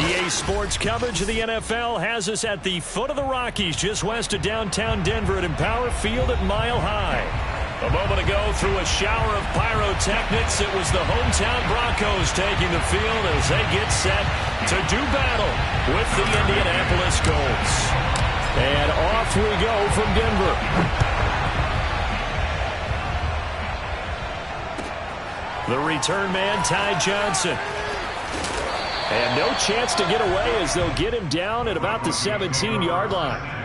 EA Sports coverage of the NFL has us at the foot of the Rockies, just west of downtown Denver at Empower Field at Mile High. A moment ago, through a shower of pyrotechnics, it was the hometown Broncos taking the field as they get set to do battle with the Indianapolis Colts. And off we go from Denver. The return man, Ty Johnson. And no chance to get away as they'll get him down at about the 17-yard line.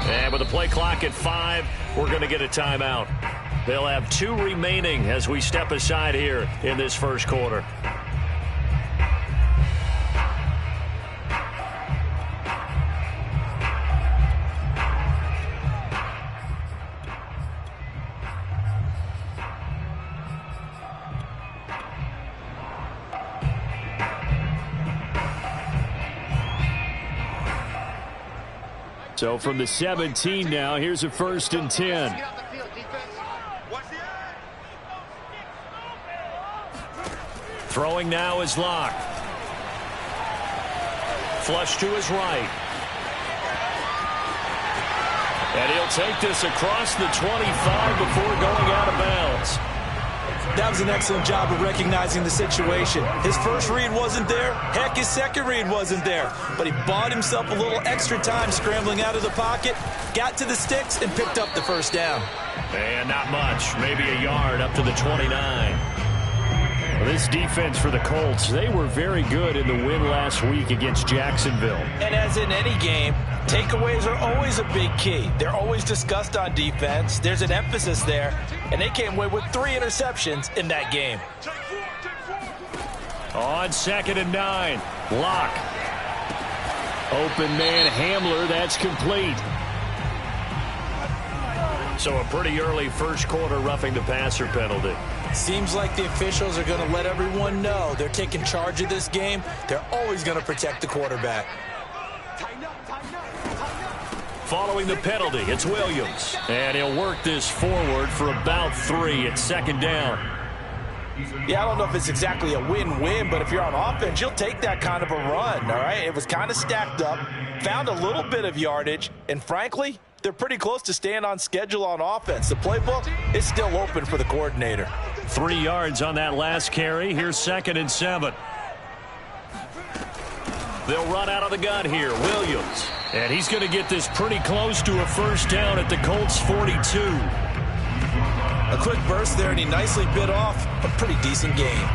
And with the play clock at 5, we're going to get a timeout. They'll have 2 remaining as we step aside here in this first quarter. So from the 17 now, here's a 1st and 10. Throwing now is Locke. Flush to his right. And he'll take this across the 25 before going out of bounds. That was an excellent job of recognizing the situation. His first read wasn't there. Heck, his second read wasn't there. But he bought himself a little extra time scrambling out of the pocket, got to the sticks, and picked up the first down. And not much, maybe a yard up to the 29. Well, this defense for the Colts, they were very good in the win last week against Jacksonville. And as in any game, takeaways are always a big key. They're always discussed on defense. There's an emphasis there, and they came away with 3 interceptions in that game. On 2nd and 9, Locke. Open man Hamler, that's complete. So a pretty early first quarter roughing the passer penalty. Seems like the officials are going to let everyone know they're taking charge of this game. They're always going to protect the quarterback. Following the penalty, it's Williams. And he'll work this forward for about 3 at 2nd down. Yeah, I don't know if it's exactly a win-win, but if you're on offense, you'll take that kind of a run, all right? It was kind of stacked up, found a little bit of yardage, and frankly, they're pretty close to staying on schedule on offense. The playbook is still open for the coordinator. 3 yards on that last carry. Here's 2nd and 7. They'll run out of the gun here. Williams. And he's going to get this pretty close to a first down at the Colts 42. A quick burst there, and he nicely bit off a pretty decent gain.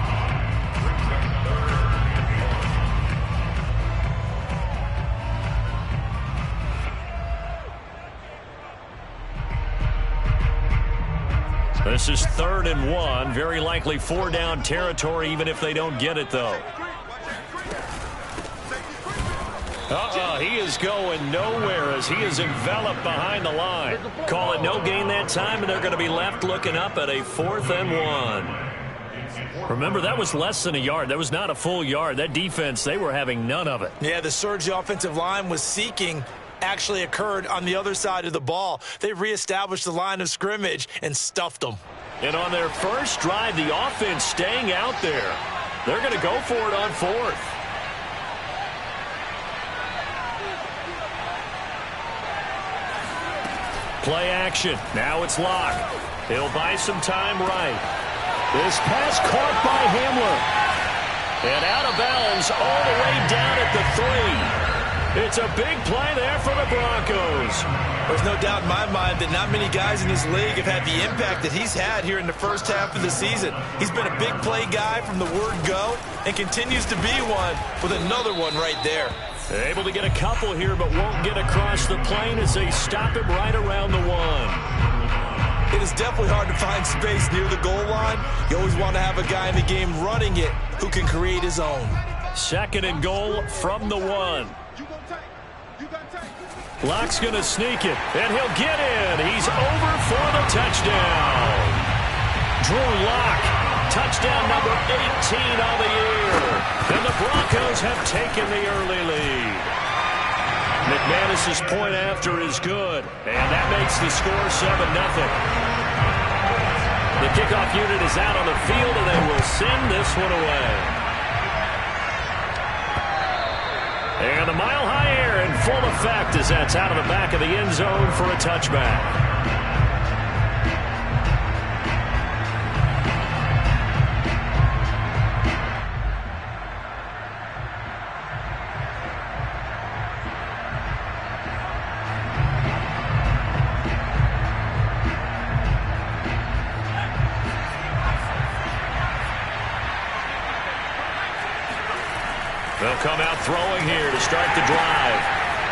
This is 3rd and 1. Very likely 4-down territory, even if they don't get it, though. He is going nowhere as he is enveloped behind the line. Call it no gain that time, and they're going to be left looking up at a 4th and 1. Remember, that was less than a yard. That was not a full yard. That defense, they were having none of it. Yeah, the surge the offensive line was seeking actually occurred on the other side of the ball. They reestablished the line of scrimmage and stuffed them. And on their first drive, the offense staying out there. They're going to go for it on 4th. Play action. Now it's Locke. He'll buy some time right. This pass caught by Hamler. And out of bounds all the way down at the 3. It's a big play there for the Broncos. There's no doubt in my mind that not many guys in this league have had the impact that he's had here in the first half of the season. He's been a big play guy from the word go and continues to be one with another one right there. Able to get a couple here, but won't get across the plane as they stop him right around the 1. It is definitely hard to find space near the goal line. You always want to have a guy in the game running it who can create his own. 2nd and goal from the 1. Lock's going to sneak it, and he'll get in. He's over for the touchdown. Drew Lock, touchdown number 18 on the year. And the Broncos have taken the early lead. McManus's point after is good, and that makes the score 7-0. The kickoff unit is out on the field, and they will send this one away. And the mile-high air in full effect as that's out of the back of the end zone for a touchback. They'll come out throwing here to start the drive.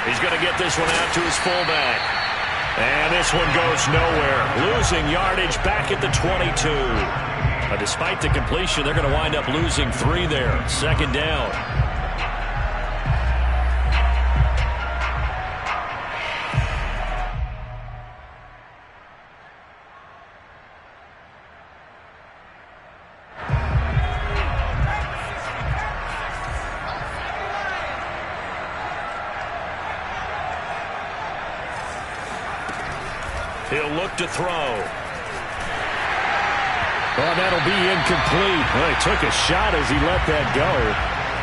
He's going to get this one out to his fullback. And this one goes nowhere. Losing yardage back at the 22. But despite the completion, they're going to wind up losing 3 there. 2nd down. He'll look to throw. Well, that'll be incomplete. Well, he took a shot as he let that go.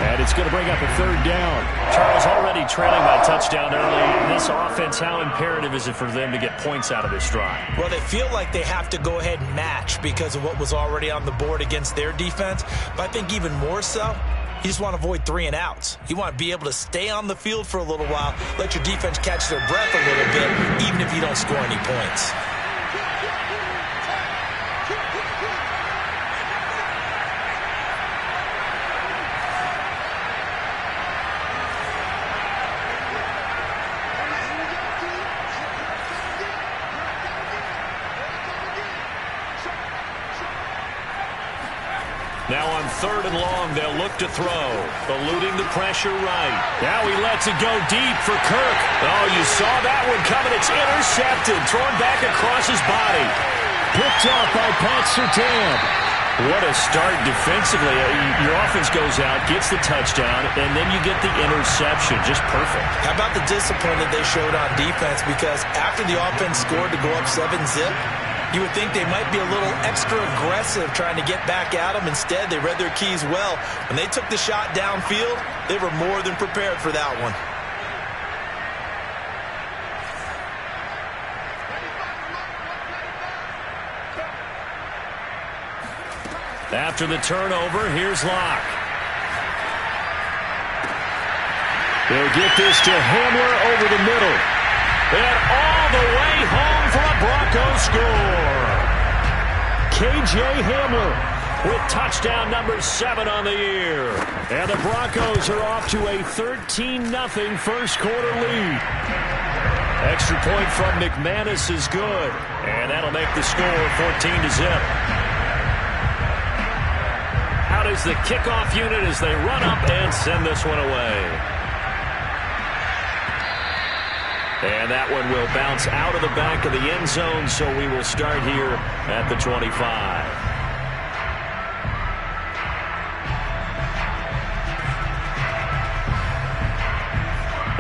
And it's going to bring up a 3rd down. Charles, already trailing by touchdown early. This offense, how imperative is it for them to get points out of this drive? Well, they feel like they have to go ahead and match because of what was already on the board against their defense. But I think even more so, you just want to avoid 3 and outs. You want to be able to stay on the field for a little while, let your defense catch their breath a little bit, even if you don't score any points. Now on 3rd and long, they'll look to throw. Eluding the pressure right. Now he lets it go deep for Kirk. Oh, you saw that one coming. It's intercepted. Thrown back across his body. Picked off by Pat Surtain. What a start defensively. Your offense goes out, gets the touchdown, and then you get the interception. Just perfect. How about the discipline that they showed on defense? Because after the offense scored to go up 7-zip, you would think they might be a little extra aggressive trying to get back at them. Instead, they read their keys well. When they took the shot downfield, they were more than prepared for that one. After the turnover, here's Locke. They'll get this to Hamler over the middle. And all the way home for a Broncos score. KJ Hamler with touchdown number 7 on the year. And the Broncos are off to a 13-0 first quarter lead. Extra point from McManus is good. And that'll make the score 14-0. Out is the kickoff unit as they run up and send this one away. And that one will bounce out of the back of the end zone, so we will start here at the 25.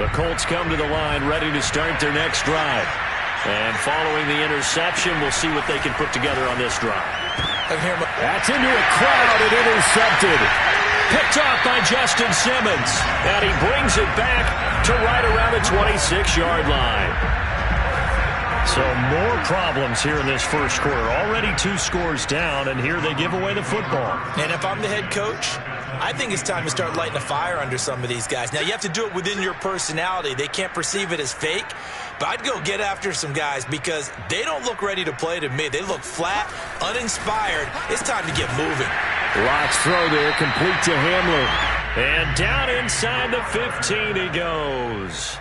The Colts come to the line, ready to start their next drive. And following the interception, we'll see what they can put together on this drive. That's into a crowd and intercepted. Picked off by Justin Simmons. And he brings it back to right around the 26-yard line. So more problems here in this first quarter. Already 2 scores down, and here they give away the football. And if I'm the head coach, I think it's time to start lighting a fire under some of these guys. Now, you have to do it within your personality. They can't perceive it as fake. But I'd go get after some guys because they don't look ready to play to me. They look flat, uninspired. It's time to get moving. Locke's throw there, complete to Hamler. And down inside the 15 he goes.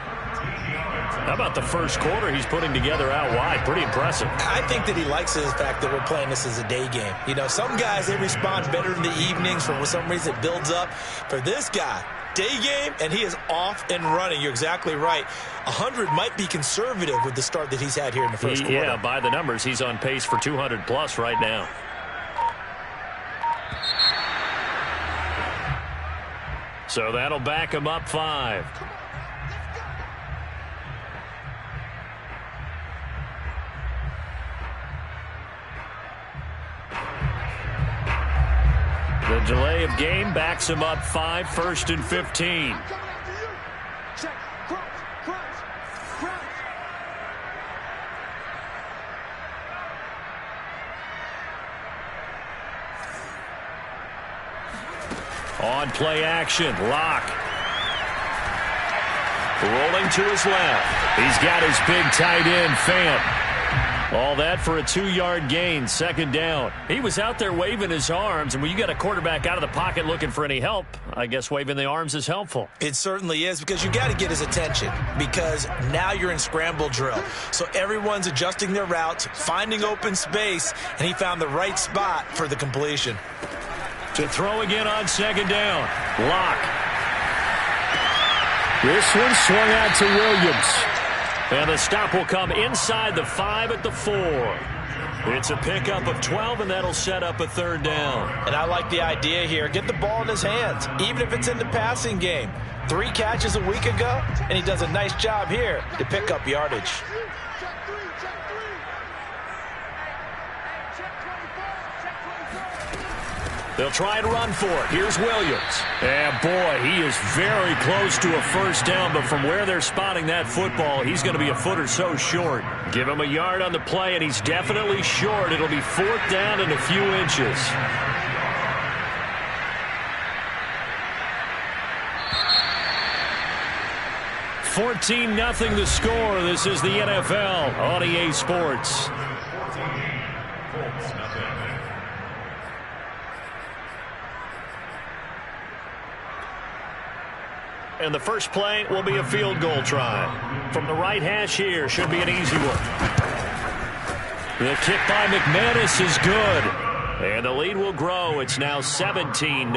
How about the first quarter he's putting together out wide? Pretty impressive. I think that he likes the fact that we're playing this as a day game. You know, some guys, they respond better in the evenings. For some reason, it builds up. For this guy, day game, and he is off and running. You're exactly right. 100 might be conservative with the start that he's had here in the first quarter. Yeah, by the numbers, he's on pace for 200-plus right now. So that'll back him up 5. The delay of game backs him up 5, 1st and 15. On play action, Locke. Rolling to his left. He's got his big tight end, Fant. All that for a 2-yard gain, 2nd down. He was out there waving his arms, and when you got a quarterback out of the pocket looking for any help, I guess waving the arms is helpful. It certainly is, because you got to get his attention, because now you're in scramble drill. So everyone's adjusting their routes, finding open space, and he found the right spot for the completion. To throw again on 2nd down. Locke. This one swung out to Williams. And the stop will come inside the 5 at the 4. It's a pickup of 12, and that'll set up a 3rd down. And I like the idea here. Get the ball in his hands, even if it's in the passing game. 3 catches a week ago, and he does a nice job here to pick up yardage. They'll try and run for it. Here's Williams. And boy, he is very close to a 1st down, but from where they're spotting that football, he's going to be a foot or so short. Give him a yard on the play, and he's definitely short. It'll be 4th down and a few inches. (14-0) the score. This is the NFL on EA Sports. And the first play will be a field goal try. From the right hash here, should be an easy one. The kick by McManus is good. And the lead will grow. It's now 17-0.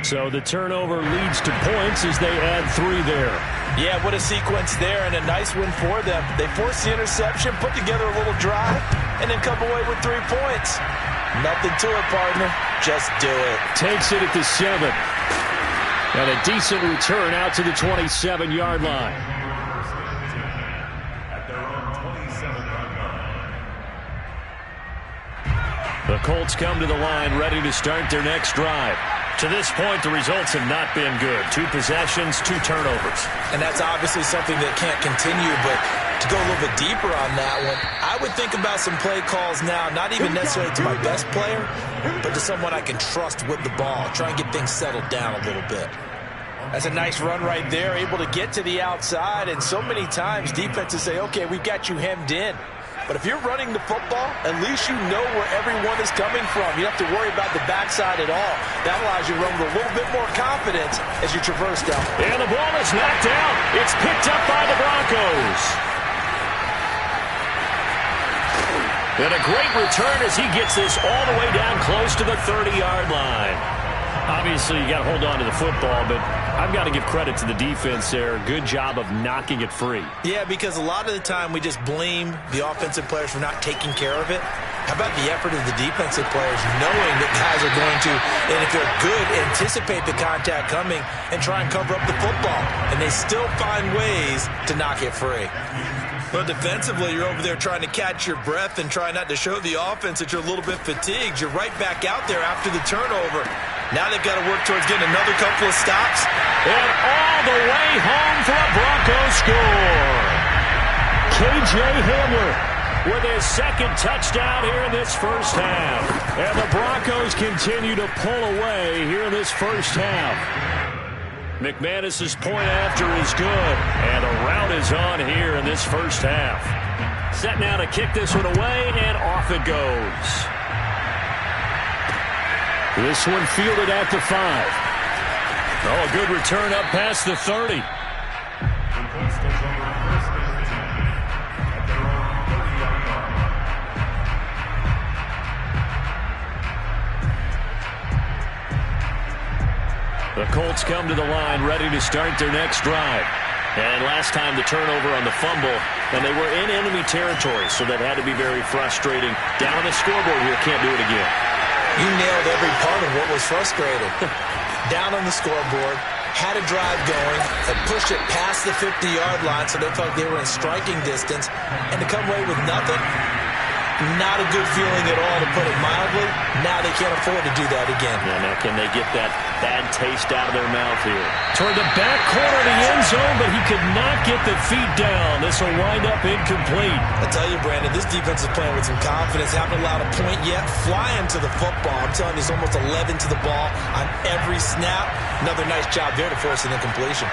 So the turnover leads to points as they add 3 there. Yeah, what a sequence there, and a nice win for them. They forced the interception, put together a little drive, and then come away with 3 points. Nothing to it, partner. Just do it. Takes it at the 7. And a decent return out to the 27-yard line. The Colts come to the line ready to start their next drive. To this point, the results have not been good. 2 possessions, 2 turnovers. And that's obviously something that can't continue, but to go a little bit deeper on that one, I would think about some play calls now, not even necessarily to my best player, but to someone I can trust with the ball. Try and get things settled down a little bit. That's a nice run right there, able to get to the outside, and so many times defenses say, okay, we've got you hemmed in. But if you're running the football, at least you know where everyone is coming from. You don't have to worry about the backside at all. That allows you to run with a little bit more confidence as you traverse down. And the ball is knocked out. It's picked up by the Broncos. And a great return as he gets this all the way down close to the 30-yard line. Obviously, you got to hold on to the football, but I've got to give credit to the defense there. Good job of knocking it free. Yeah, because a lot of the time we just blame the offensive players for not taking care of it. How about the effort of the defensive players knowing that guys are going to, and if they're good, anticipate the contact coming and try and cover up the football. And they still find ways to knock it free. But defensively, you're over there trying to catch your breath and try not to show the offense that you're a little bit fatigued. You're right back out there after the turnover. Now they've got to work towards getting another couple of stops. And all the way home for a Broncos score. K.J. Hamler with his 2nd touchdown here in this first half. And the Broncos continue to pull away here in this first half. McManus's point after is good. And the route is on here in this first half. Set now to kick this one away, and off it goes. This one fielded at the 5. Oh, a good return up past the 30. The Colts come to the line ready to start their next drive. And last time the turnover on the fumble, and they were in enemy territory, so that had to be very frustrating. Down on the scoreboard here, can't do it again. You nailed every part of what was frustrating. Down on the scoreboard, had a drive going, had pushed it past the 50-yard line so they felt they were in striking distance, and to come away with nothing, not a good feeling at all, to put it mildly. Now they can't afford to do that again. Yeah, now can they get that bad taste out of their mouth here? Toward the back corner of the end zone, but he could not get the feet down. This will wind up incomplete. I tell you, Brandon, this defense is playing with some confidence. Haven't allowed a point yet. Flying to the football. I'm telling you, it's almost 11 to the ball on every snap. Another nice job there to force an incompletion.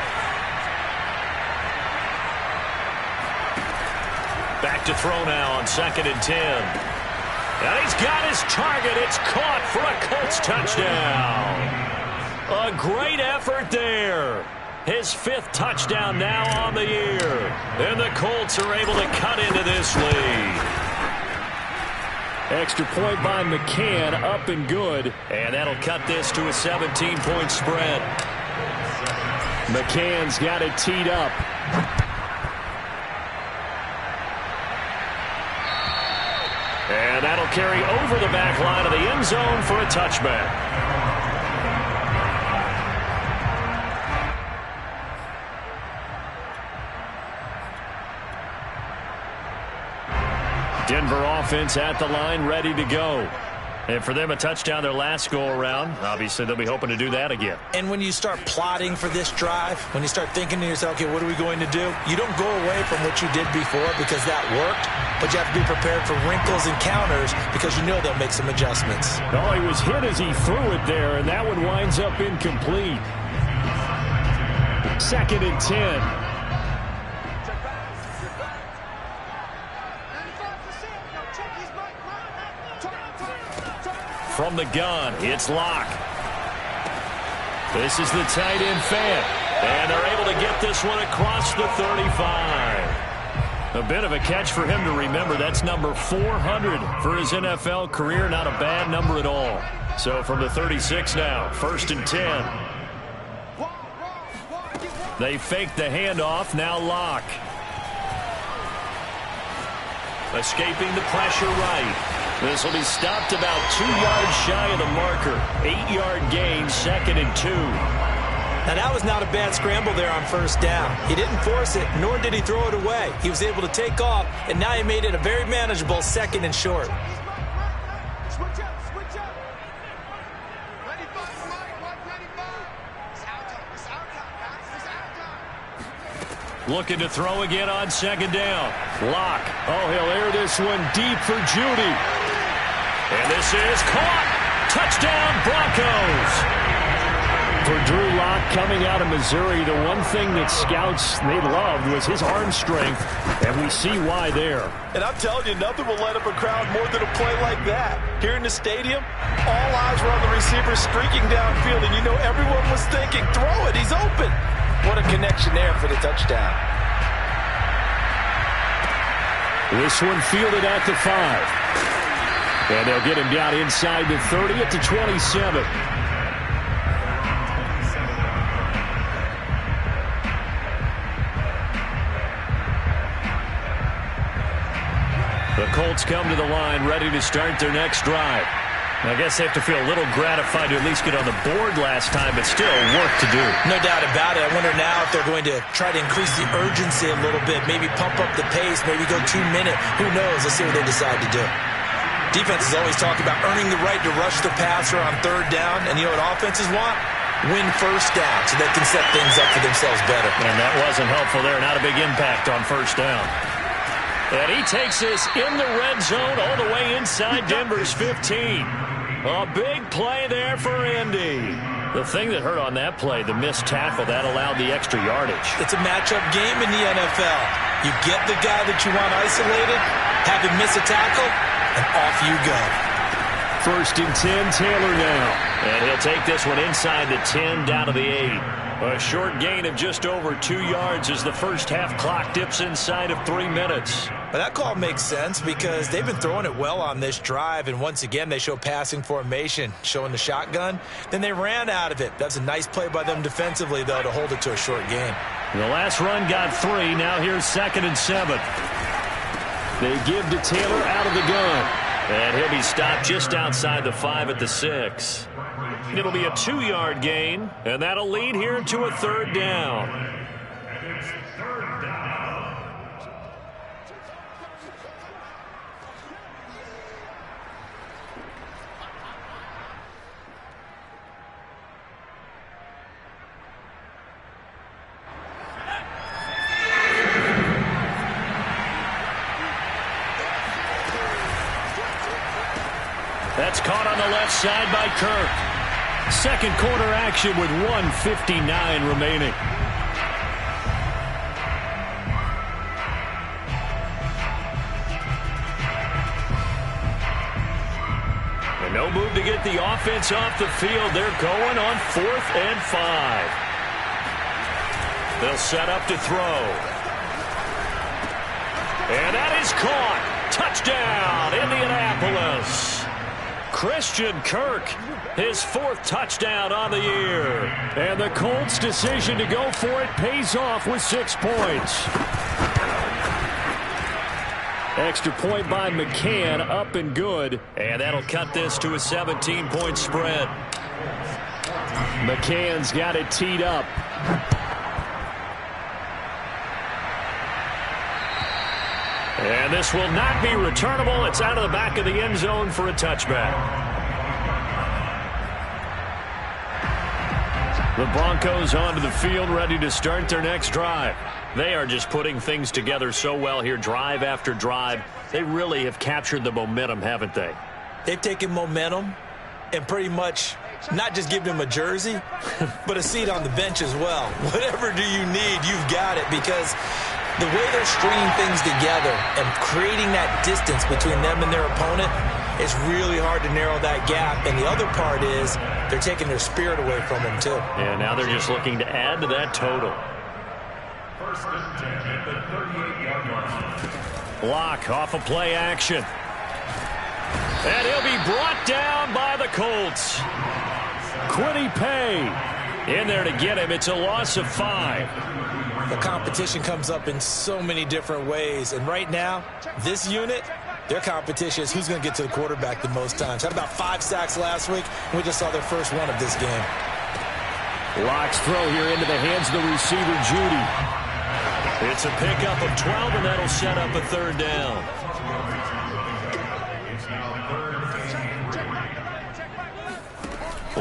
Back to throw now on 2nd and 10. And he's got his target. It's caught for a Colts touchdown. A great effort there. His 5th touchdown now on the year. And the Colts are able to cut into this lead. Extra point by McCann, up and good. And that'll cut this to a 17-point spread. McCann's got it teed up. And that'll carry over the back line of the end zone for a touchback. Denver offense at the line, ready to go. And for them, a touchdown their last go-around. Obviously, they'll be hoping to do that again. And when you start plotting for this drive, when you start thinking to yourself, okay, what are we going to do? You don't go away from what you did before because that worked, but you have to be prepared for wrinkles and counters because you know they'll make some adjustments. Oh, he was hit as he threw it there, and that one winds up incomplete. 2nd and 10. From the gun, it's Locke. This is the tight end fan. And they're able to get this one across the 35. A bit of a catch for him to remember. That's number 400 for his NFL career. Not a bad number at all. So from the 36 now, 1st and 10. They fake the handoff. Now Locke. Escaping the pressure right. This will be stopped about 2 yards shy of the marker. 8-yard gain, 2nd and 2. Now, that was not a bad scramble there on 1st down. He didn't force it, nor did he throw it away. He was able to take off, and now he made it a very manageable 2nd and short. Looking to throw again on 2nd down. Locke. Oh, he'll air this one deep for Judy. And this is caught. Touchdown, Broncos. For Drew Lock coming out of Missouri, the one thing that scouts they loved was his arm strength, and we see why there. And I'm telling you, nothing will light up a crowd more than a play like that. Here in the stadium, all eyes were on the receiver streaking downfield, and you know everyone was thinking, throw it, he's open. What a connection there for the touchdown. This one fielded at the 5. And they'll get him down inside the 30 at the 27. The Colts come to the line ready to start their next drive. I guess they have to feel a little gratified to at least get on the board last time, but still work to do. No doubt about it. I wonder now if they're going to try to increase the urgency a little bit, maybe pump up the pace, maybe go 2-minute. Who knows? Let's see what they decide to do. Defense is always talking about earning the right to rush the passer on 3rd down, and you know what offenses want? Win 1st down so they can set things up for themselves better. And that wasn't helpful there. Not a big impact on 1st down. And he takes this in the red zone all the way inside Denver's 15. A big play there for Indy. The thing that hurt on that play, the missed tackle, that allowed the extra yardage. It's a matchup game in the NFL. You get the guy that you want isolated, have him miss a tackle, and off you go. 1st and 10, Taylor now. And he'll take this one inside the 10, down to the 8. A short gain of just over 2 yards as the first half clock dips inside of 3 minutes. But that call makes sense because they've been throwing it well on this drive, and once again they show passing formation, showing the shotgun. Then they ran out of it. That's a nice play by them defensively, though, to hold it to a short gain. The last run got 3. Now here's 2nd and 7. They give to Taylor out of the gun. And he'll be stopped just outside the 5 at the 6. It'll be a 2-yard gain, and that'll lead here to a 3rd down. That's caught on the left side by Kirk. Second quarter action with 1:59 remaining. And no move to get the offense off the field. They're going on 4th and 5. They'll set up to throw. And that is caught. Touchdown, Indianapolis. Christian Kirk, his 4th touchdown on the year. And the Colts' decision to go for it pays off with 6 points. Extra point by McCann, up and good. And that'll cut this to a 17-point spread. McCann's got it teed up. And this will not be returnable. It's out of the back of the end zone for a touchback. The Broncos onto the field, ready to start their next drive. They are just putting things together so well here, drive after drive. They really have captured the momentum, haven't they? They've taken momentum and pretty much not just given them a jersey, but a seat on the bench as well. Whatever do you need, you've got it, because the way they're stringing things together and creating that distance between them and their opponent, it's really hard to narrow that gap. And the other part is they're taking their spirit away from them, too. Yeah, now they're just looking to add to that total. Block off of play action. And he'll be brought down by the Colts. Kwity Paye in there to get him. It's a loss of 5. The competition comes up in so many different ways. And right now, this unit, their competition is who's going to get to the quarterback the most times. Had about 5 sacks last week, and we just saw their first one of this game. Locks throw here into the hands of the receiver, Judy. It's a pickup of 12, and that'll set up a 3rd down.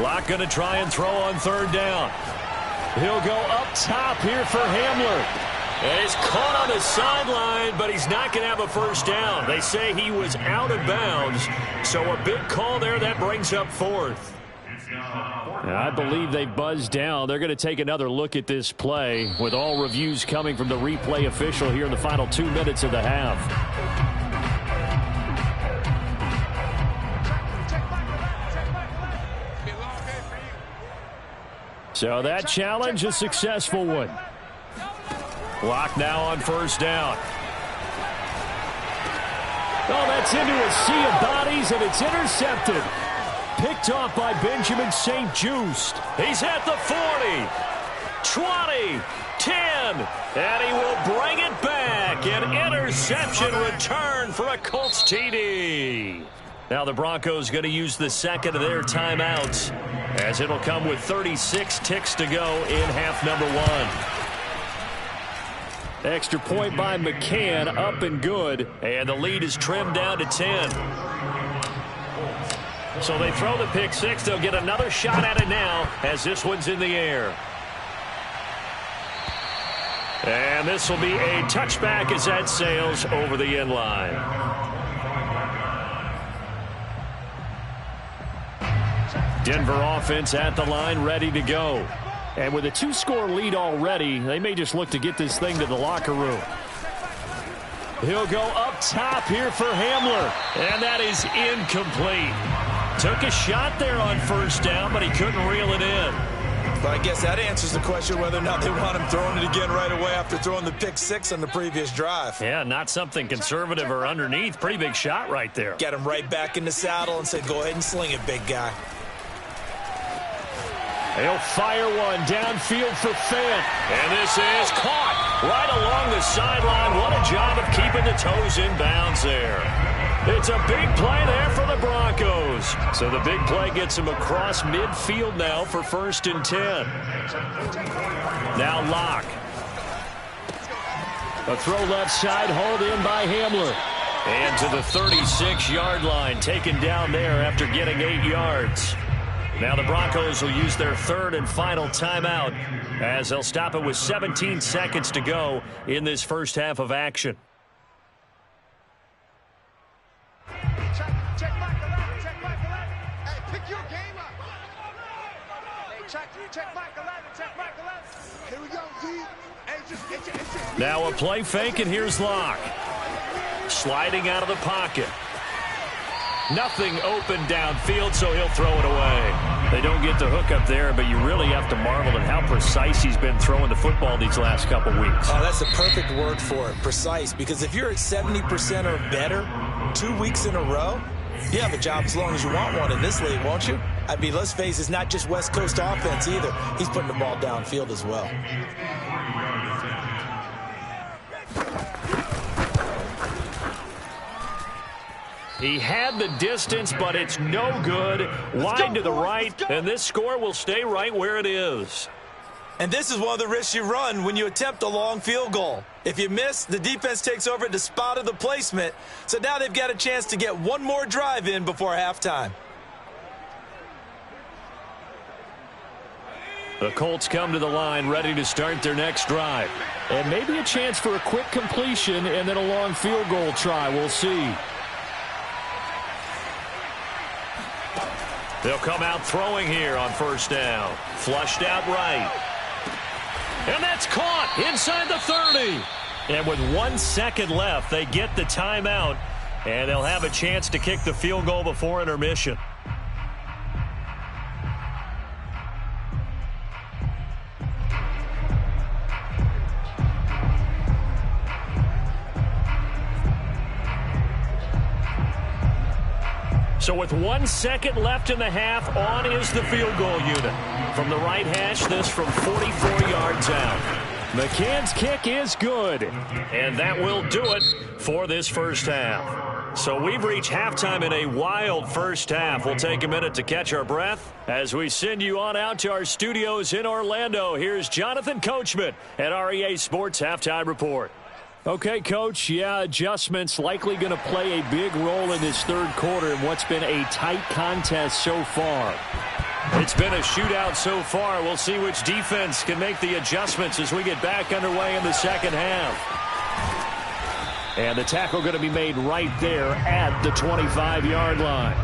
Locke going to try and throw on 3rd down. He'll go up top here for Hamler. And he's caught on the sideline, but he's not going to have a first down. They say he was out of bounds, so a big call there. That brings up 4th. I believe they buzzed down. They're going to take another look at this play with all reviews coming from the replay official here in the final 2 minutes of the half. So that challenge, a successful one. Locke now on 1st down. Oh, that's into a sea of bodies, and it's intercepted. Picked off by Benjamin St-Juste. He's at the 40, 20, 10, and he will bring it back. An interception return for a Colts TD. Now the Broncos going to use the 2nd of their timeouts, as it'll come with 36 ticks to go in half number 1. Extra point by McCann, up and good, and the lead is trimmed down to 10. So they throw the pick 6. They'll get another shot at it now, as this one's in the air. And this will be a touchback as that sails over the end line. Denver offense at the line, ready to go. And with a 2-score lead already, they may just look to get this thing to the locker room. He'll go up top here for Hamler, and that is incomplete. Took a shot there on 1st down, but he couldn't reel it in. But I guess that answers the question whether or not they want him throwing it again right away after throwing the pick six on the previous drive. Yeah, not something conservative or underneath. Pretty big shot right there. Get him right back in the saddle and said, go ahead and sling it, big guy. He'll fire one downfield for Fant. And this is caught right along the sideline. What a job of keeping the toes in bounds there. It's a big play there for the Broncos. So the big play gets him across midfield now for 1st and 10. Now Locke. A throw left side, hauled in by Hamler. And to the 36-yard line, taken down there after getting 8 yards. Now the Broncos will use their 3rd and final timeout as they'll stop it with 17 seconds to go in this first half of action. Check Mike 11, check Mike 11. Hey, pick your game up. Hey, check Mike 11, check Mike 11. Here we go, D. Hey, just now a play fake, and here's Locke. Sliding out of the pocket. Nothing open downfield, so he'll throw it away. They don't get the hook up there, but you really have to marvel at how precise he's been throwing the football these last couple weeks. Oh, that's the perfect word for it, precise, because if you're at 70% or better 2 weeks in a row, you have a job as long as you want one in this league, won't you? I mean, let's face it, it's not just West Coast offense either. He's putting the ball downfield as well. He had the distance, but it's no good. Wide to the right, and this score will stay right where it is. And this is one of the risks you run when you attempt a long field goal. If you miss, the defense takes over at the spot of the placement. So now they've got a chance to get one more drive in before halftime. The Colts come to the line ready to start their next drive. And maybe a chance for a quick completion and then a long field goal try. We'll see. They'll come out throwing here on 1st down. Flushed out right. And that's caught inside the 30. And with 1 second left, they get the timeout. And they'll have a chance to kick the field goal before intermission. So with 1 second left in the half, on is the field goal unit. From the right hash, this from 44 yards out. McCann's kick is good. And that will do it for this first half. So we've reached halftime in a wild first half. We'll take a minute to catch our breath as we send you on out to our studios in Orlando. Here's Jonathan Coachman at REA Sports Halftime Report. Okay, Coach, yeah, adjustments likely going to play a big role in this third quarter in what's been a tight contest so far. It's been a shootout so far. We'll see which defense can make the adjustments as we get back underway in the second half. And the tackle going to be made right there at the 25-yard line.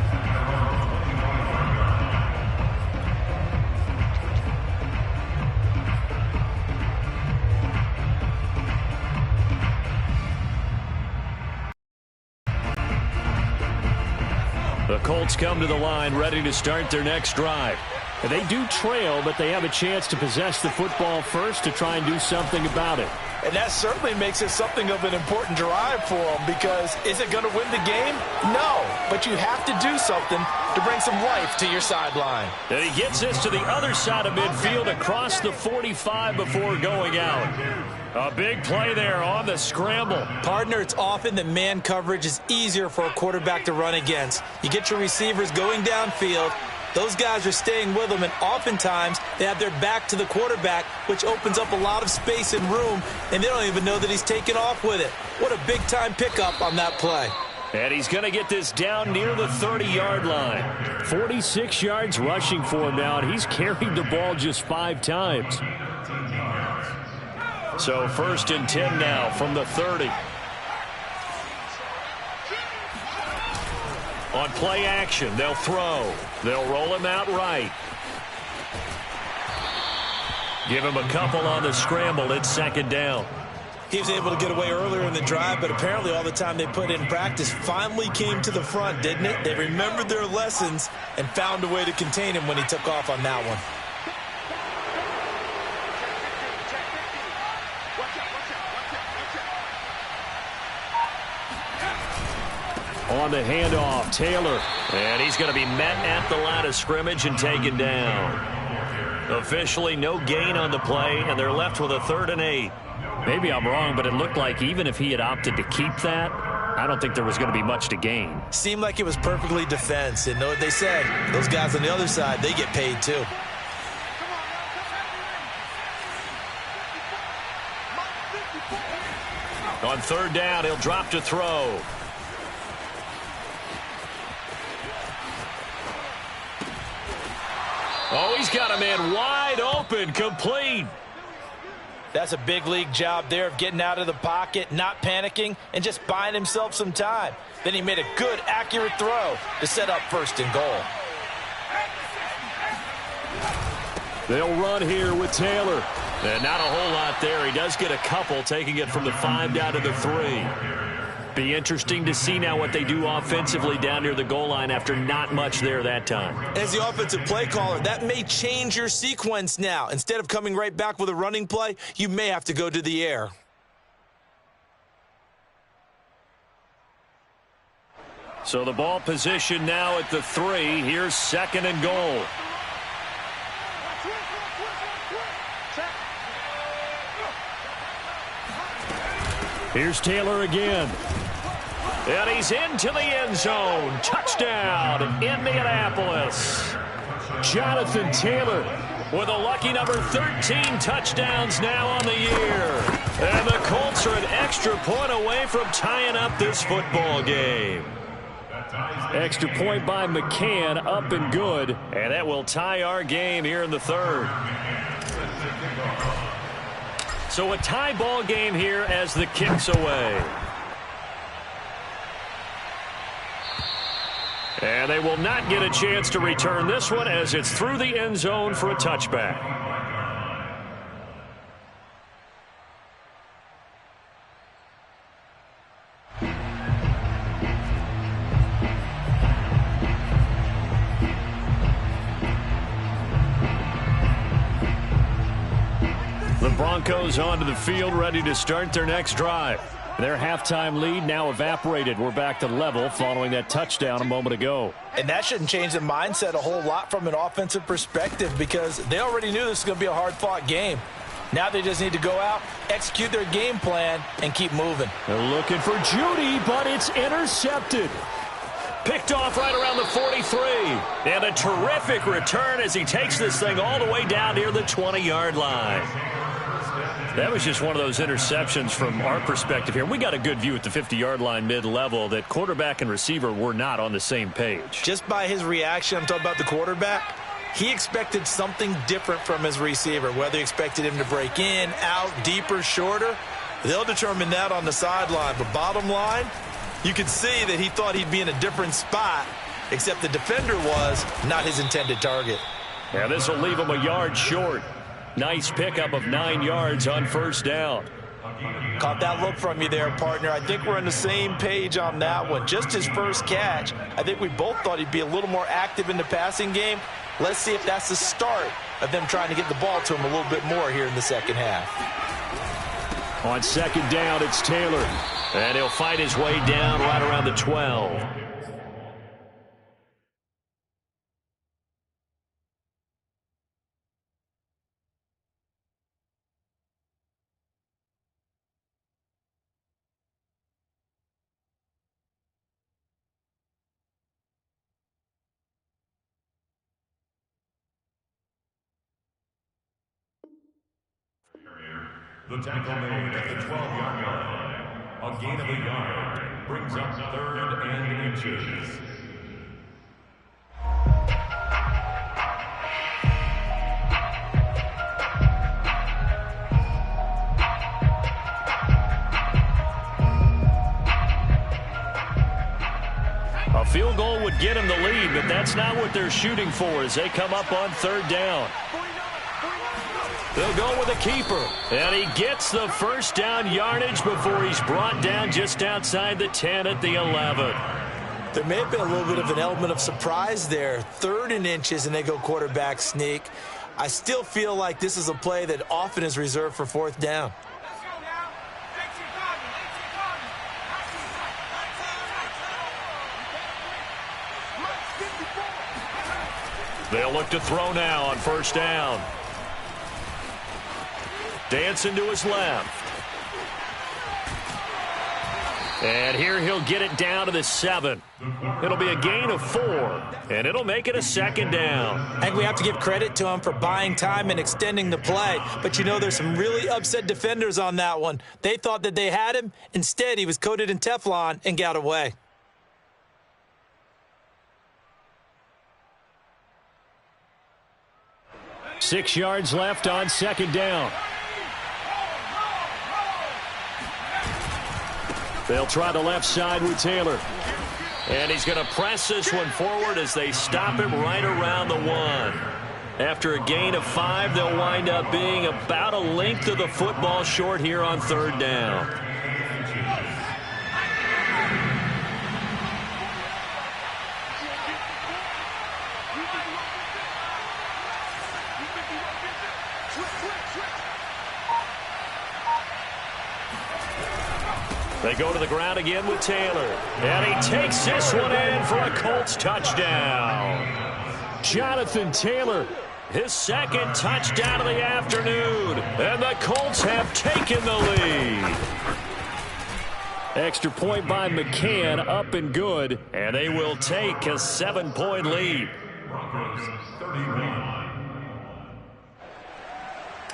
The Colts come to the line ready to start their next drive. They do trail, but they have a chance to possess the football first to try and do something about it. And that certainly makes it something of an important drive for them, because is it going to win the game? No, but you have to do something to bring some life to your sideline. And he gets this to the other side of midfield across the 45 before going out. A big play there on the scramble. Partner, it's often that man coverage is easier for a quarterback to run against. You get your receivers going downfield. Those guys are staying with them, and oftentimes they have their back to the quarterback, which opens up a lot of space and room, and they don't even know that he's taken off with it. What a big-time pickup on that play. And he's going to get this down near the 30-yard line. 46 yards rushing for him now, and he's carried the ball just 5 times. So 1st and 10 now from the 30. On play action, they'll throw. They'll roll him out right. Give him a couple on the scramble. It's 2nd down. He was able to get away earlier in the drive, but apparently all the time they put in practice finally came to the front, didn't it? They remembered their lessons and found a way to contain him when he took off on that one. On the handoff, Taylor. And he's going to be met at the line of scrimmage and taken down. Officially no gain on the play, and they're left with a 3rd and 8. Maybe I'm wrong, but it looked like even if he had opted to keep that, I don't think there was going to be much to gain. Seemed like it was perfectly defense. And know what they said? Those guys on the other side, they get paid too. On 3rd down, he'll drop to throw. Oh, he's got a man wide open, complete. That's a big league job there of getting out of the pocket, not panicking, and just buying himself some time. Then he made a good, accurate throw to set up 1st and goal. They'll run here with Taylor. And not a whole lot there. He does get a couple, taking it from the 5 down to the 3. Be interesting to see now what they do offensively down near the goal line after not much there that time. As the offensive play caller, that may change your sequence now. Instead of coming right back with a running play, you may have to go to the air. So the ball position now at the 3. Here's 2nd and goal. Here's Taylor again. And he's into the end zone. Touchdown, Indianapolis. Jonathan Taylor with a lucky number 13 touchdowns now on the year. And the Colts are an extra point away from tying up this football game. Extra point by McCann, up and good. And that will tie our game here in the 3rd. So a tie ball game here as the kick's away. And they will not get a chance to return this one as it's through the end zone for a touchback. The Broncos onto the field, ready to start their next drive. Their halftime lead now evaporated. We're back to level following that touchdown a moment ago. And that shouldn't change the mindset a whole lot from an offensive perspective because they already knew this was going to be a hard-fought game. Now they just need to go out, execute their game plan, and keep moving. They're looking for Judy, but it's intercepted. Picked off right around the 43. And a terrific return as he takes this thing all the way down near the 20-yard line. That was just one of those interceptions from our perspective here. We got a good view at the 50-yard line mid-level that quarterback and receiver were not on the same page. Just by his reaction, I'm talking about the quarterback, he expected something different from his receiver. Whether he expected him to break in, out, deeper, shorter, they'll determine that on the sideline. But bottom line, you could see that he thought he'd be in a different spot, except the defender was not his intended target. Yeah, this will leave him a yard short. Nice pickup of 9 yards on 1st down. Caught that look from you there, partner. I think we're on the same page on that one. Just his first catch. I think we both thought he'd be a little more active in the passing game. Let's see if that's the start of them trying to get the ball to him a little bit more here in the second half. On 2nd down, it's Taylor. And he'll fight his way down right around the 12. The tackle made at the 12-yard line. A gain of a yard brings up 3rd and inches. A field goal would get him the lead, but that's not what they're shooting for as they come up on 3rd down. They'll go with a keeper, and he gets the 1st down yardage before he's brought down just outside the 10 at the 11. There may have been a little bit of an element of surprise there. 3rd and inches, and they go quarterback sneak. I still feel like this is a play that often is reserved for 4th down. They'll look to throw now on first down. Dancing to his left. And here he'll get it down to the 7. It'll be a gain of 4, and it'll make it a second down. I think we have to give credit to him for buying time and extending the play. But, you know, there's some really upset defenders on that one. They thought that they had him. Instead, he was coated in Teflon and got away. Six yards left on second down. They'll try the left side with Taylor. And he's going to press this one forward as they stop him right around the 1. After a gain of 5, they'll wind up being about a length of the football short here on third down. They go to the ground again with Taylor. And he takes this one in for a Colts touchdown. Jonathan Taylor, his second touchdown of the afternoon. And the Colts have taken the lead. Extra point by McCann, up and good. And they will take a 7-point lead. Broncos 31.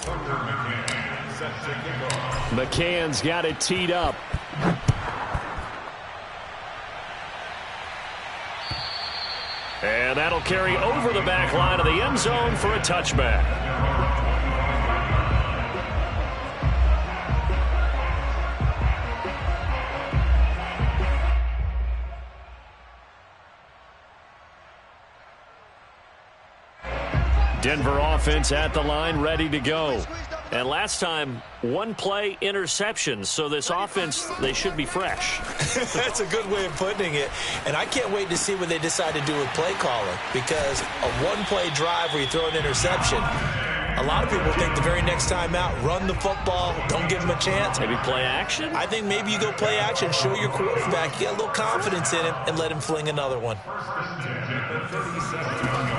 McCann set to kick off. McCann's got it teed up. And that'll carry over the back line of the end zone for a touchback. Denver offense at the line, ready to go. And last time, one play interception. So this offense, they should be fresh. That's a good way of putting it. And I can't wait to see what they decide to do with play calling. Because a one-play drive where you throw an interception, a lot of people think the very next time out, run the football, don't give them a chance. Maybe play action? I think maybe you go play action, show your quarterback, get a little confidence in him, and let him fling another one.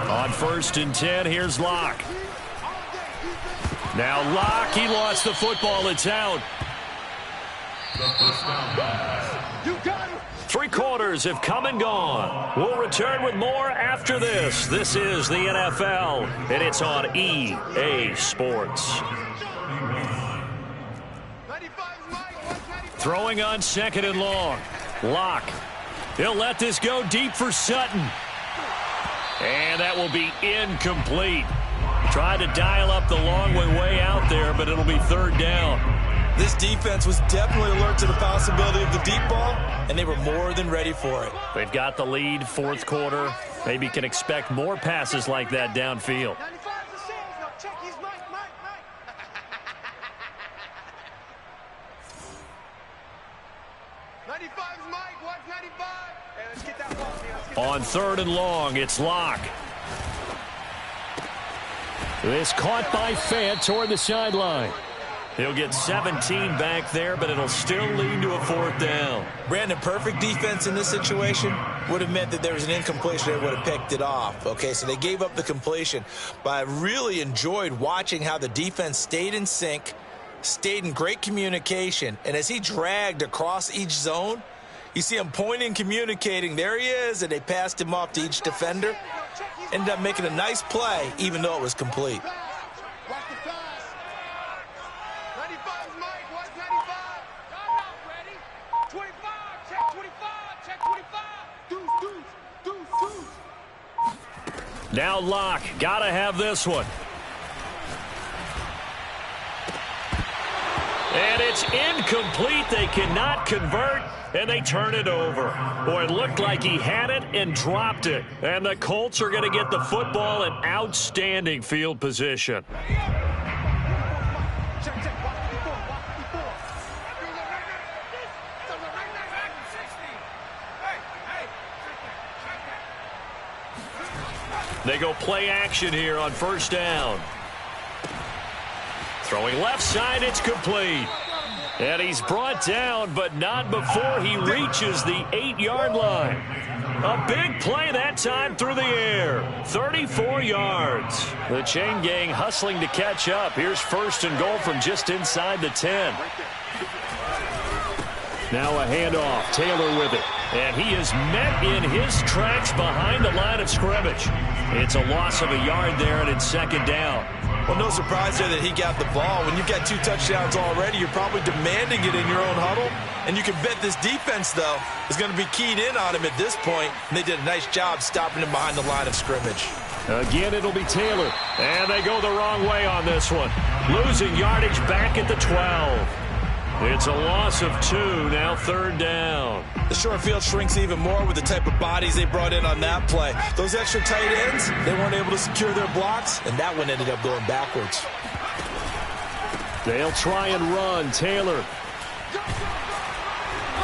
On 1st and 10, here's Locke. Now Locke, he lost the football. It's out. Three quarters have come and gone. We'll return with more after this. This is the NFL, and it's on EA Sports. Throwing on 2nd and long. Locke. He'll let this go deep for Sutton. And that will be incomplete. Tried to dial up the long way out there, but it'll be 3rd down. This defense was definitely alert to the possibility of the deep ball, and they were more than ready for it. They've got the lead, 4th quarter. Maybe can expect more passes like that downfield. 95's Mike, watch 95. Hey, let's get that ball. On 3rd and long, it's Locke. This caught by Fant toward the sideline. He'll get 17 back there, but it'll still lead to a 4th down. Brandon, perfect defense in this situation would have meant that there was an incompletion. They would have picked it off. Okay, so they gave up the completion. But I really enjoyed watching how the defense stayed in sync, stayed in great communication. And as he dragged across each zone, you see him pointing, communicating. There he is, and they passed him off to each defender. Ended up making a nice play, even though it was complete. Now Locke, gotta have this one. And it's incomplete. They cannot convert, and they turn it over. Boy, it looked like he had it and dropped it. And the Colts are going to get the football in outstanding field position. They go play action here on 1st down. Throwing left side, it's complete. And he's brought down, but not before he reaches the 8-yard line. A big play that time through the air. 34 yards. The chain gang hustling to catch up. Here's 1st and goal from just inside the 10. Now a handoff. Taylor with it. And he is met in his tracks behind the line of scrimmage. It's a loss of a yard there, and it's 2nd down. Well, no surprise there that he got the ball. When you've got 2 touchdowns already, you're probably demanding it in your own huddle. And you can bet this defense, though, is going to be keyed in on him at this point. And they did a nice job stopping him behind the line of scrimmage. Again, it'll be Taylor. And they go the wrong way on this one. Losing yardage back at the 12. It's a loss of 2, now 3rd down. The short field shrinks even more with the type of bodies they brought in on that play. Those extra tight ends, they weren't able to secure their blocks, and that one ended up going backwards. They'll try and run. Taylor.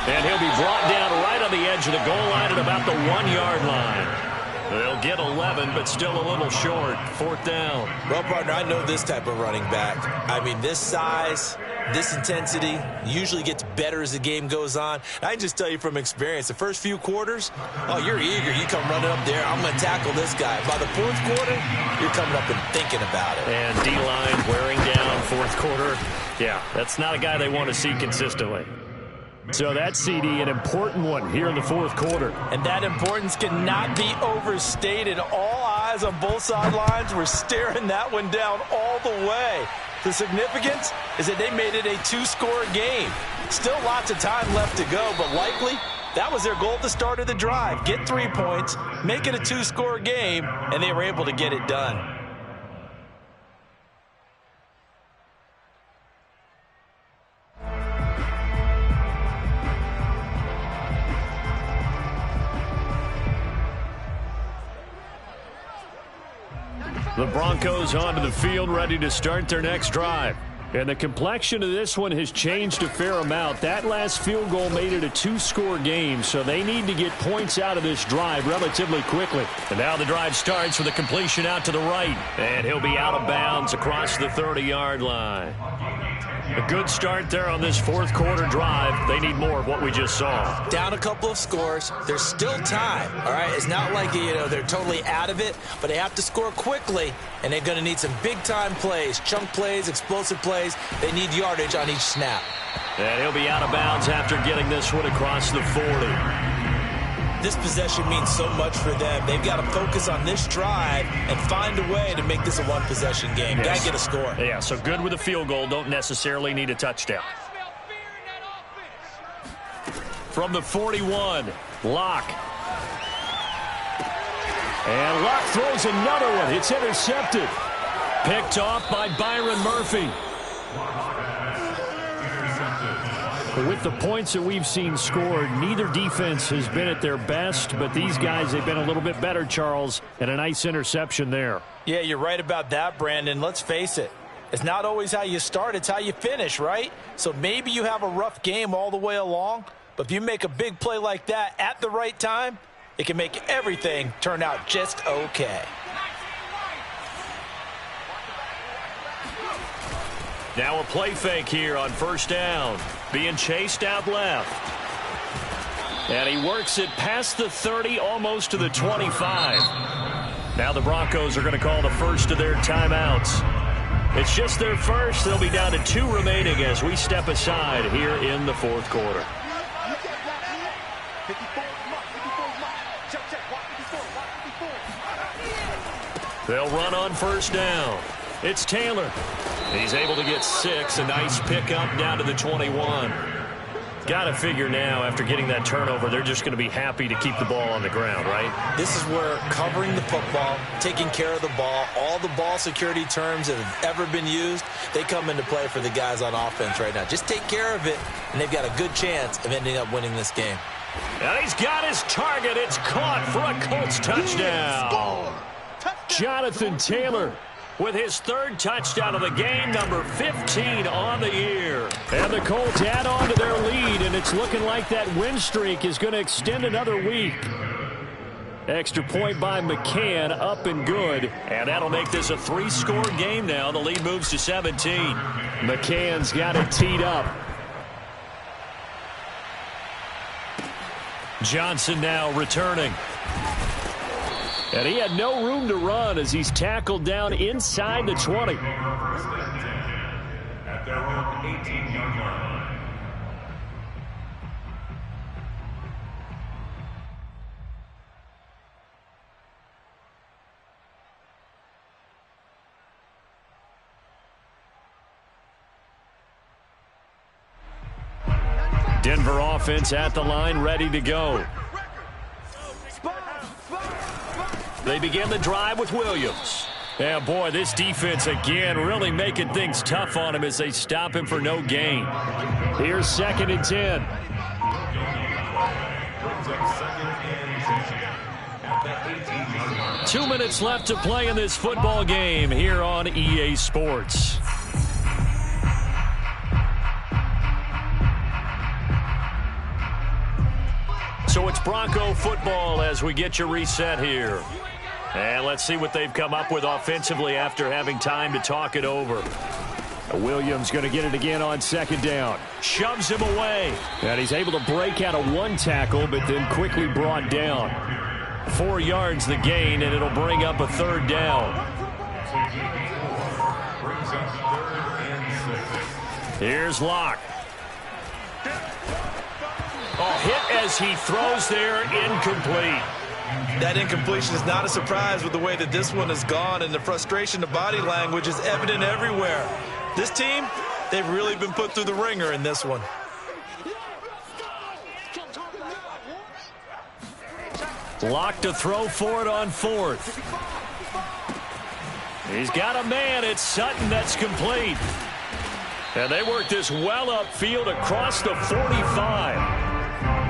And he'll be brought down right on the edge of the goal line at about the 1-yard line. They'll get 11, but still a little short. 4th down. Well, partner, I know this type of running back. I mean, this size, this intensity usually gets better as the game goes on. I can just tell you from experience, the first few quarters, oh, you're eager. You come running up there. I'm going to tackle this guy. By the 4th quarter, you're coming up and thinking about it. And D-line wearing down 4th quarter. Yeah, that's not a guy they want to see consistently. So that's CD, an important one here in the 4th quarter. And that importance cannot be overstated. All eyes on both sidelines were staring that one down all the way. The significance is that they made it a 2-score game. Still lots of time left to go, but likely that was their goal at the start of the drive. Get 3 points, make it a 2-score game, and they were able to get it done. The Broncos onto the field, ready to start their next drive. And the complexion of this one has changed a fair amount. That last field goal made it a 2-score game, so they need to get points out of this drive relatively quickly. And now the drive starts with a completion out to the right. And he'll be out of bounds across the 30-yard line. A good start there on this 4th quarter drive. They need more of what we just saw. Down a couple of scores. There's still time, all right? It's not like, they're totally out of it, but they have to score quickly, and they're going to need some big-time plays, chunk plays, explosive plays. They need yardage on each snap. And he'll be out of bounds after getting this one across the 40. This possession means so much for them. They've got to focus on this drive and find a way to make this a one-possession game. Yes. Got to get a score. Yeah, so good with a field goal. Don't necessarily need a touchdown. From the 41, Locke. And Locke throws another one. It's intercepted. Picked off by Byron Murphy. With the points that we've seen scored, neither defense has been at their best, but these guys, they've been a little bit better, Charles, and a nice interception there. Yeah, you're right about that, Brandon. Let's face it. It's not always how you start, it's how you finish, right? So maybe you have a rough game all the way along, but if you make a big play like that at the right time, it can make everything turn out just okay. Now a play fake here on 1st down. Being chased out left. And he works it past the 30, almost to the 25. Now the Broncos are going to call the first of their timeouts. It's just their first. They'll be down to 2 remaining as we step aside here in the 4th quarter. They'll run on 1st down. It's Taylor. He's able to get 6. A nice pickup down to the 21. Got to figure now, after getting that turnover, they're just going to be happy to keep the ball on the ground, right? This is where covering the football, taking care of the ball, all the ball security terms that have ever been used, they come into play for the guys on offense right now. Just take care of it, and they've got a good chance of ending up winning this game. And he's got his target. It's caught for a Colts touchdown. Jonathan Taylor with his 3rd touchdown of the game, number 15 on the year. And the Colts add on to their lead, and it's looking like that win streak is going to extend another week. Extra point by McCann, up and good. And that'll make this a 3-score game now. The lead moves to 17. McCann's got it teed up. Johnson now returning. And he had no room to run as he's tackled down inside the 20. At their own 18-yard line. Denver offense at the line, ready to go. They begin the drive with Williams. Yeah, boy, this defense again really making things tough on him as they stop him for no gain. Here's 2nd and 10. 2 minutes left to play in this football game here on EA Sports. So it's Bronco football as we get you reset here. And let's see what they've come up with offensively after having time to talk it over. Williams going to get it again on 2nd down. Shoves him away. And he's able to break out of 1 tackle, but then quickly brought down. 4 yards the gain, and it'll bring up a 3rd down. Here's Locke. Oh, hit as he throws there, incomplete. That incompletion is not a surprise with the way that this one has gone, and the frustration, the body language is evident everywhere. This team, they've really been put through the ringer in this one. Locke to throw for it on 4th. He's got a man. It's Sutton that's complete. And they work this well upfield across the 45.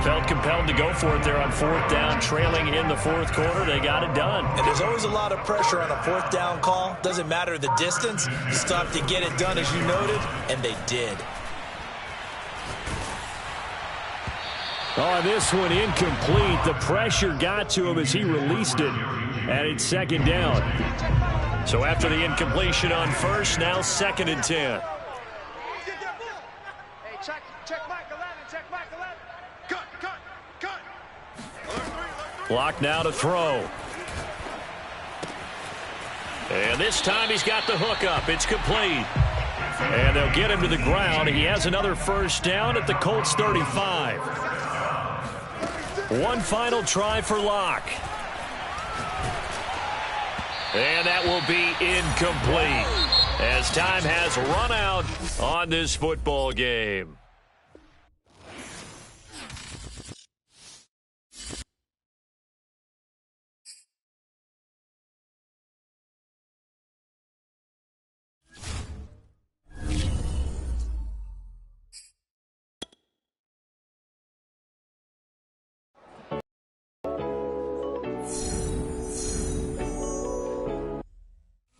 Felt compelled to go for it there on 4th down, trailing in the 4th quarter. They got it done. And there's always a lot of pressure on a 4th down call. Doesn't matter the distance. You still have to get it done, as you noted, and they did. Oh, this one incomplete. The pressure got to him as he released it, and it's 2nd down. So after the incompletion on 1st, now 2nd and 10. Hey, check Mike 11, check Mike 11. Cut. Locke now to throw. And this time he's got the hook up. It's complete. And they'll get him to the ground. He has another 1st down at the Colts 35. One final try for Locke. And that will be incomplete as time has run out on this football game.